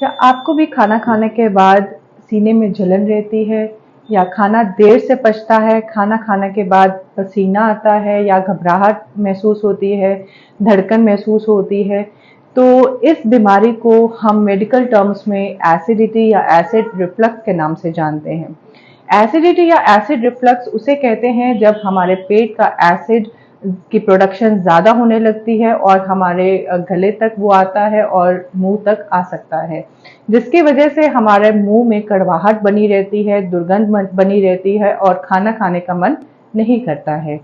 क्या आपको भी खाना खाने के बाद सीने में जलन रहती है, या खाना देर से पचता है, खाना खाने के बाद पसीना आता है, या घबराहट महसूस होती है, धड़कन महसूस होती है? तो इस बीमारी को हम मेडिकल टर्म्स में एसिडिटी या एसिड रिफ्लक्स के नाम से जानते हैं। एसिडिटी या एसिड रिफ्लक्स उसे कहते हैं जब हमारे पेट का एसिड की प्रोडक्शन ज़्यादा होने लगती है और हमारे गले तक वो आता है और मुंह तक आ सकता है, जिसकी वजह से हमारे मुंह में कड़वाहट बनी रहती है, दुर्गंध बनी रहती है और खाना खाने का मन नहीं करता है।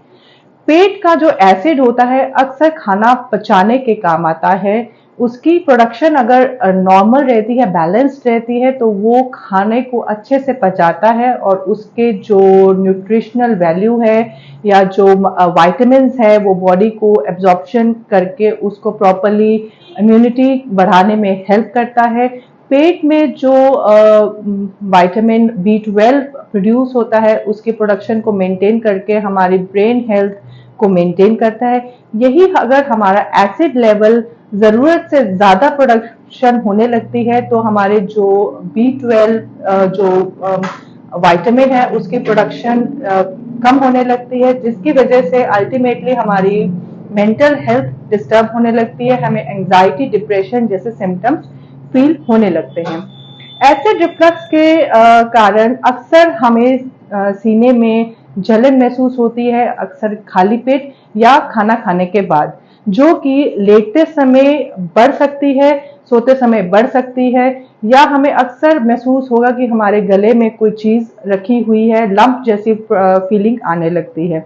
पेट का जो एसिड होता है अक्सर खाना पचाने के काम आता है। उसकी प्रोडक्शन अगर नॉर्मल रहती है, बैलेंस्ड रहती है, तो वो खाने को अच्छे से पचाता है और उसके जो न्यूट्रिशनल वैल्यू है या जो विटामिन्स है वो बॉडी को एब्जॉर्प्शन करके उसको प्रॉपरली इम्यूनिटी बढ़ाने में हेल्प करता है। पेट में जो विटामिन B12 प्रोड्यूस होता है उसकी प्रोडक्शन को मेंटेन करके हमारी ब्रेन हेल्थ को मेंटेन करता है। यही अगर हमारा एसिड लेवल ज़रूरत से ज़्यादा प्रोडक्शन होने लगती है तो हमारे जो B12 जो विटामिन है उसकी प्रोडक्शन कम होने लगती है, जिसकी वजह से अल्टीमेटली हमारी मेंटल हेल्थ डिस्टर्ब होने लगती है, हमें एंजाइटी, डिप्रेशन जैसे सिम्टम्स फील होने लगते हैं। एसिड रिफ्लक्स के कारण अक्सर हमें सीने में जलन महसूस होती है, अक्सर खाली पेट या खाना खाने के बाद, जो कि लेटते समय बढ़ सकती है, सोते समय बढ़ सकती है, या हमें अक्सर महसूस होगा कि हमारे गले में कोई चीज रखी हुई है, लंप जैसी फीलिंग आने लगती है।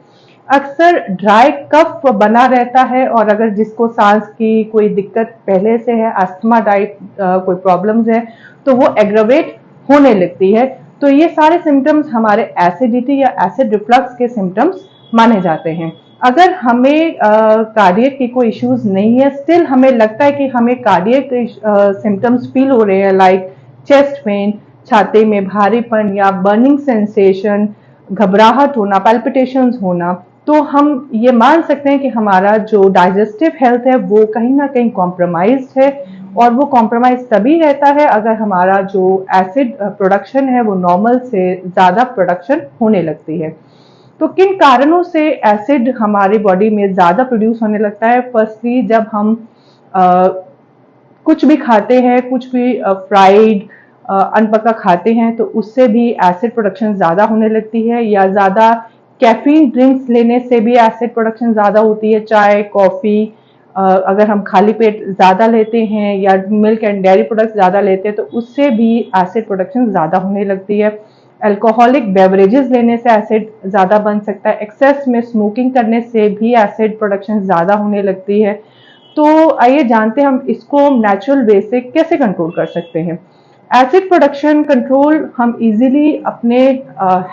अक्सर ड्राई कफ बना रहता है और अगर जिसको सांस की कोई दिक्कत पहले से है, अस्थमा टाइप कोई प्रॉब्लम्स है, तो वो एग्रवेट होने लगती है। तो ये सारे सिम्टम्स हमारे एसिडिटी या एसिड रिफ्लक्स के सिम्टम्स माने जाते हैं। अगर हमें कार्डियक की कोई इश्यूज नहीं है, स्टिल हमें लगता है कि हमें कार्डियक सिम्टम्स फील हो रहे हैं, लाइक चेस्ट पेन, छाती में भारीपन या बर्निंग सेंसेशन, घबराहट होना, पैल्पिटेशंस होना, तो हम ये मान सकते हैं कि हमारा जो डाइजेस्टिव हेल्थ है वो कहीं ना कहीं कॉम्प्रोमाइज्ड है। और वो कॉम्प्रोमाइज तभी रहता है अगर हमारा जो एसिड प्रोडक्शन है वो नॉर्मल से ज़्यादा प्रोडक्शन होने लगती है। तो किन कारणों से एसिड हमारी बॉडी में ज़्यादा प्रोड्यूस होने लगता है? फर्स्टली जब हम अ, कुछ भी खाते हैं, कुछ भी फ्राइड अनपका खाते हैं तो उससे भी एसिड प्रोडक्शन ज़्यादा होने लगती है, या ज़्यादा कैफीन ड्रिंक्स लेने से भी एसिड प्रोडक्शन ज़्यादा होती है। चाय, कॉफ़ी, अगर हम खाली पेट ज़्यादा लेते हैं या मिल्क एंड डेयरी प्रोडक्ट्स ज़्यादा लेते हैं तो उससे भी एसिड प्रोडक्शन ज़्यादा होने लगती है। अल्कोहलिक बेवरेजेस लेने से एसिड ज़्यादा बन सकता है। एक्सेस में स्मोकिंग करने से भी एसिड प्रोडक्शन ज़्यादा होने लगती है। तो आइए जानते हैं हम इसको नेचुरल वे से कैसे कंट्रोल कर सकते हैं। एसिड प्रोडक्शन कंट्रोल हम इजीली अपने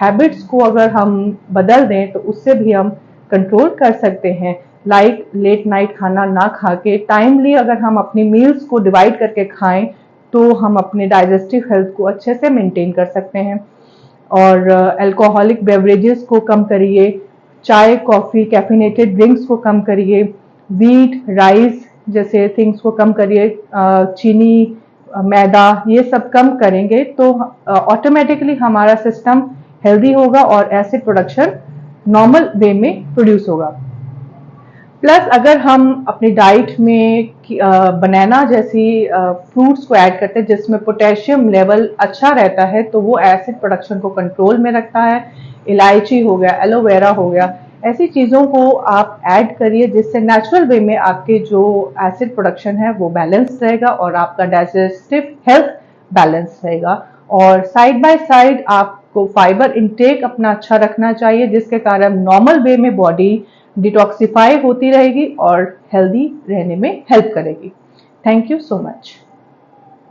हैबिट्स को अगर हम बदल दें तो उससे भी हम कंट्रोल कर सकते हैं। लाइक लेट नाइट खाना ना खा के टाइमली अगर हम अपनी मील्स को डिवाइड करके खाएं तो हम अपने डाइजेस्टिव हेल्थ को अच्छे से मेंटेन कर सकते हैं। और अल्कोहलिक बेवरेजेस को कम करिए, चाय, कॉफ़ी, कैफिनेटेड ड्रिंक्स को कम करिए, व्हीट, राइस जैसे थिंग्स को कम करिए, चीनी, मैदा, ये सब कम करेंगे तो ऑटोमेटिकली हमारा सिस्टम हेल्दी होगा और एसिड प्रोडक्शन नॉर्मल वे में प्रोड्यूस होगा। प्लस अगर हम अपनी डाइट में बनाना जैसी फ्रूट्स को ऐड करते हैं जिसमें पोटेशियम लेवल अच्छा रहता है तो वो एसिड प्रोडक्शन को कंट्रोल में रखता है। इलायची हो गया, एलोवेरा हो गया, ऐसी चीज़ों को आप ऐड करिए जिससे नेचुरल वे में आपके जो एसिड प्रोडक्शन है वो बैलेंस रहेगा और आपका डाइजेस्टिव हेल्थ बैलेंस रहेगा। और साइड बाय साइड आपको फाइबर इंटेक अपना अच्छा रखना चाहिए जिसके कारण नॉर्मल वे में बॉडी डिटॉक्सिफाई होती रहेगी और हेल्दी रहने में हेल्प करेगी। Thank you so much.